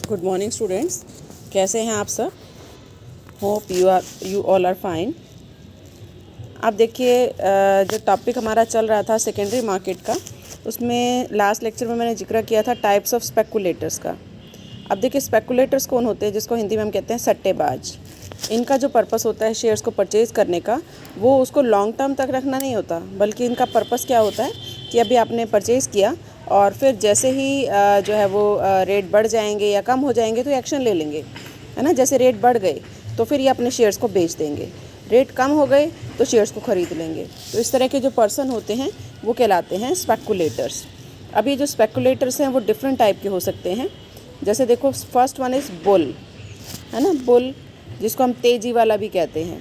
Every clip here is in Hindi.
गुड मॉर्निंग स्टूडेंट्स, कैसे हैं आप सब? Hope you all are fine. अब देखिए, जो टॉपिक हमारा चल रहा था सेकेंडरी मार्केट का, उसमें लास्ट लेक्चर में मैंने जिक्र किया था टाइप्स ऑफ स्पेकुलेटर्स का। अब देखिए, स्पेकुलेटर्स कौन होते हैं, जिसको हिंदी में हम कहते हैं सट्टेबाज। इनका जो पर्पस होता है शेयर्स को परचेज़ करने का, वो उसको लॉन्ग टर्म तक रखना नहीं होता, बल्कि इनका पर्पस क्या होता है कि अभी आपने परचेज़ किया और फिर जैसे ही जो है वो रेट बढ़ जाएंगे या कम हो जाएंगे तो एक्शन ले लेंगे, है ना। जैसे रेट बढ़ गए तो फिर ये अपने शेयर्स को बेच देंगे, रेट कम हो गए तो शेयर्स को ख़रीद लेंगे। तो इस तरह के जो पर्सन होते हैं वो कहलाते हैं स्पेकुलेटर्स। अब ये जो स्पेकुलेटर्स हैं वो डिफरेंट टाइप के हो सकते हैं। जैसे देखो, फर्स्ट वन इज़ बुल, है ना, बुल, जिसको हम तेज़ी वाला भी कहते हैं।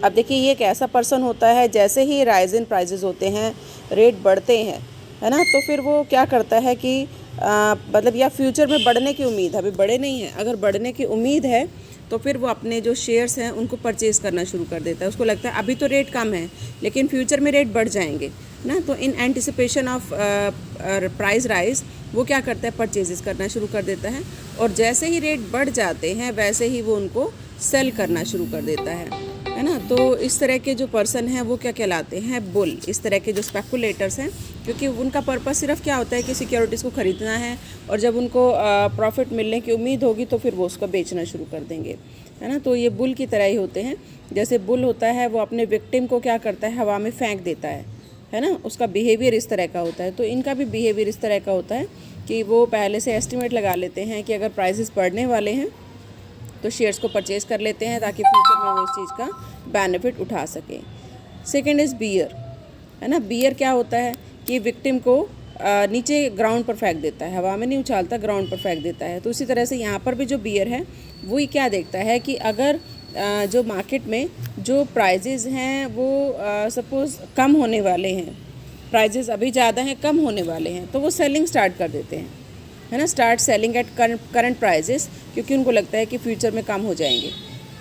अब देखिए, ये एक ऐसा पर्सन होता है, जैसे ही राइज इन प्राइजेस होते हैं, रेट बढ़ते हैं, है ना, तो फिर वो क्या करता है कि मतलब या फ्यूचर में बढ़ने की उम्मीद है, अभी बढ़े नहीं है, अगर बढ़ने की उम्मीद है तो फिर वो अपने जो शेयर्स हैं उनको परचेज़ करना शुरू कर देता है। उसको लगता है अभी तो रेट कम है लेकिन फ्यूचर में रेट बढ़ जाएंगे ना, तो in anticipation of price rise वो क्या करता है, परचेजेस करना शुरू कर देता है। और जैसे ही रेट बढ़ जाते हैं वैसे ही वो उनको सेल करना शुरू कर देता है ना। तो इस तरह के जो पर्सन हैं वो क्या कहलाते हैं, बुल। इस तरह के जो स्पेकुलेटर्स हैं, क्योंकि उनका पर्पस सिर्फ क्या होता है कि सिक्योरिटीज़ को ख़रीदना है, और जब उनको प्रॉफिट मिलने की उम्मीद होगी तो फिर वो उसको बेचना शुरू कर देंगे, है ना। तो ये बुल की तरह ही होते हैं। जैसे बुल होता है वो अपने विक्टिम को क्या करता है, हवा में फेंक देता है ना, उसका बिहेवियर इस तरह का होता है। तो इनका भी बिहेवियर इस तरह का होता है कि वो पहले से एस्टिमेट लगा लेते हैं कि अगर प्राइसेस बढ़ने वाले हैं तो शेयर्स को परचेज़ कर लेते हैं ताकि फ्यूचर में वो इस चीज़ का बेनिफिट उठा सकें। सेकंड इज़ बियर, है ना। बियर क्या होता है कि विक्टिम को नीचे ग्राउंड पर फेंक देता है, हवा में नहीं उछालता, ग्राउंड पर फेंक देता है। तो उसी तरह से यहाँ पर भी जो बियर है वो ही क्या देखता है कि अगर जो मार्केट में जो प्राइजेज़ हैं वो सपोज़ कम होने वाले हैं, प्राइजेज़ अभी ज़्यादा हैं, कम होने वाले हैं, तो वो सेलिंग स्टार्ट कर देते हैं, है ना, start selling at current prices, क्योंकि उनको लगता है कि फ्यूचर में कम हो जाएंगे।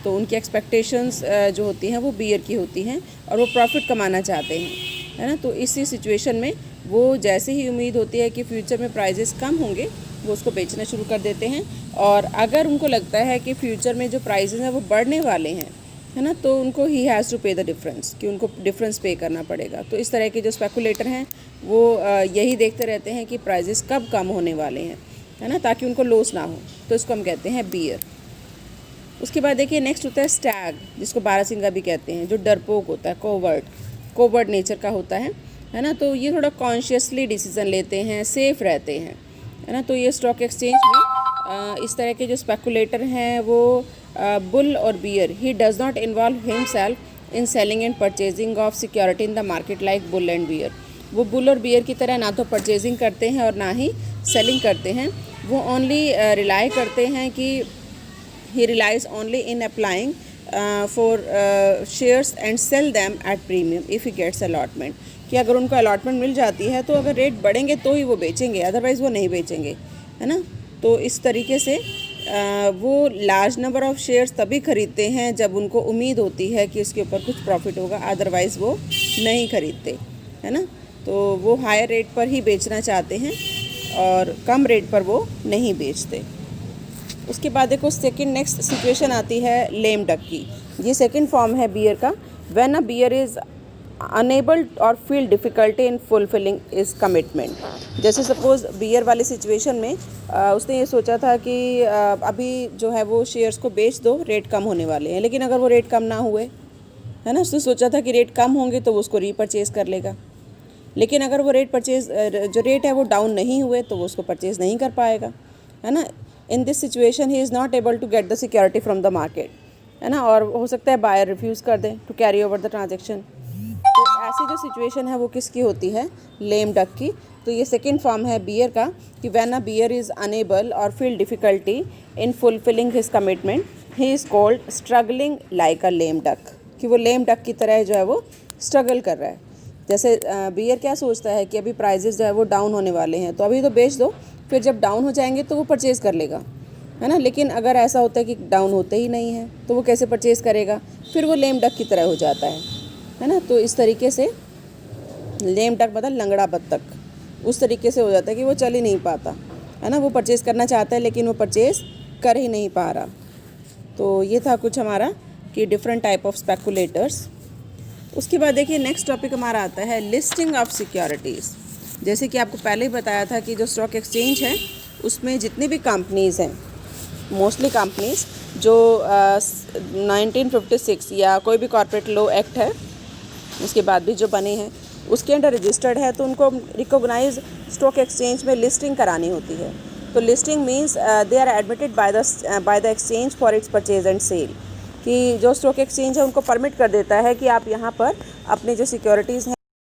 तो उनकी एक्सपेक्टेशंस जो होती हैं वो बियर की होती हैं और वो प्रॉफिट कमाना चाहते हैं, है ना। तो इसी सिचुएशन में वो जैसे ही उम्मीद होती है कि फ्यूचर में प्राइजेस कम होंगे वो उसको बेचना शुरू कर देते हैं। और अगर उनको लगता है कि फ्यूचर में जो प्राइजेस हैं वो बढ़ने वाले हैं, है ना, तो उनको ही हैज़ टू पे द डिफरेंस, कि उनको डिफरेंस पे करना पड़ेगा। तो इस तरह के जो स्पेकुलेटर हैं वो यही देखते रहते हैं कि प्राइजेस कब कम होने वाले हैं, है ना, ताकि उनको लॉस ना हो। तो इसको हम कहते हैं बियर। उसके बाद देखिए, नेक्स्ट होता है स्टैग, जिसको बारहसिंगा भी कहते हैं, जो डरपोक होता है, कोवर्ड नेचर का होता है ना। तो ये थोड़ा कॉन्शियसली डिसीजन लेते हैं, सेफ रहते हैं, है ना। तो ये स्टॉक एक्सचेंज में इस तरह के जो स्पेकुलेटर हैं वो बुल और bear, he does not involve himself in selling and purchasing of security in the market like bull and bear. वो बुल और बियर की तरह ना तो परचेजिंग करते हैं और ना ही सेलिंग करते हैं। वो ओनली रिलाई करते हैं कि he relies only in applying for shares and sell them at premium if he gets allotment, कि अगर उनको अलॉटमेंट मिल जाती है तो अगर रेट बढ़ेंगे तो ही वो बेचेंगे, अदरवाइज़ वो नहीं बेचेंगे, है ना। तो इस तरीके से वो लार्ज नंबर ऑफ़ शेयर्स तभी ख़रीदते हैं जब उनको उम्मीद होती है कि इसके ऊपर कुछ प्रॉफिट होगा, अदरवाइज़ वो नहीं ख़रीदते, है ना। तो वो हायर रेट पर ही बेचना चाहते हैं और कम रेट पर वो नहीं बेचते। उसके बाद देखो, सेकंड नेक्स्ट सिचुएशन आती है लेम डक की। ये सेकंड फॉर्म है बियर का। When a bear is unable or feel difficulty in fulfilling is commitment. जैसे सपोज़ बियर वाली सिचुएशन में उसने ये सोचा था कि अभी जो है वो शेयर्स को बेच दो, रेट कम होने वाले हैं, लेकिन अगर वो रेट कम ना हुए, है ना, उसने सोचा था कि रेट कम होंगे तो वो उसको रीपरचेज़ कर लेगा, लेकिन अगर वो जो रेट है वो डाउन नहीं हुए तो वो उसको परचेज़ नहीं कर पाएगा, है ना। In this situation he is not able to get the security from the market, है ना, और हो सकता है बायर रिफ्यूज़ कर दें to carry over the transaction. तो ऐसी जो सिचुएशन है वो किसकी होती है, लेम डक की। तो ये सेकेंड फॉर्म है बियर का कि when a bear is unable or feel difficulty in fulfilling his commitment, he is called struggling like a lame duck, कि वो लेम डक की तरह जो है वो स्ट्रगल कर रहा है। जैसे बियर क्या सोचता है कि अभी प्राइजेस जो है वो डाउन होने वाले हैं तो अभी तो बेच दो, फिर जब डाउन हो जाएंगे तो वो परचेज़ कर लेगा, है ना। लेकिन अगर ऐसा होता है कि डाउन होते ही नहीं है तो वो कैसे परचेज़ करेगा, फिर वो लेम डक की तरह हो जाता है ना। तो इस तरीके से लेम डक मतलब लंगड़ा बत्तख, उस तरीके से हो जाता है कि वो चल ही नहीं पाता, है ना, वो परचेज़ करना चाहता है लेकिन वो परचेज़ कर ही नहीं पा रहा। तो ये था कुछ हमारा कि डिफरेंट टाइप ऑफ स्पेकुलेटर्स। उसके बाद देखिए नेक्स्ट टॉपिक हमारा आता है लिस्टिंग ऑफ सिक्योरिटीज़। जैसे कि आपको पहले ही बताया था कि जो स्टॉक एक्सचेंज है उसमें जितनी भी कंपनीज़ हैं, मोस्टली कंपनीज़ जो 1956 या कोई भी कॉर्पोरेट लॉ एक्ट है उसके बाद भी जो बने हैं उसके अंडर रजिस्टर्ड है, तो उनको रिकॉग्नाइज स्टॉक एक्सचेंज में लिस्टिंग करानी होती है। तो listing means they are admitted by the exchange for its purchase and sale, कि जो स्टॉक एक्सचेंज है उनको परमिट कर देता है कि आप यहाँ पर अपने जो सिक्योरिटीज़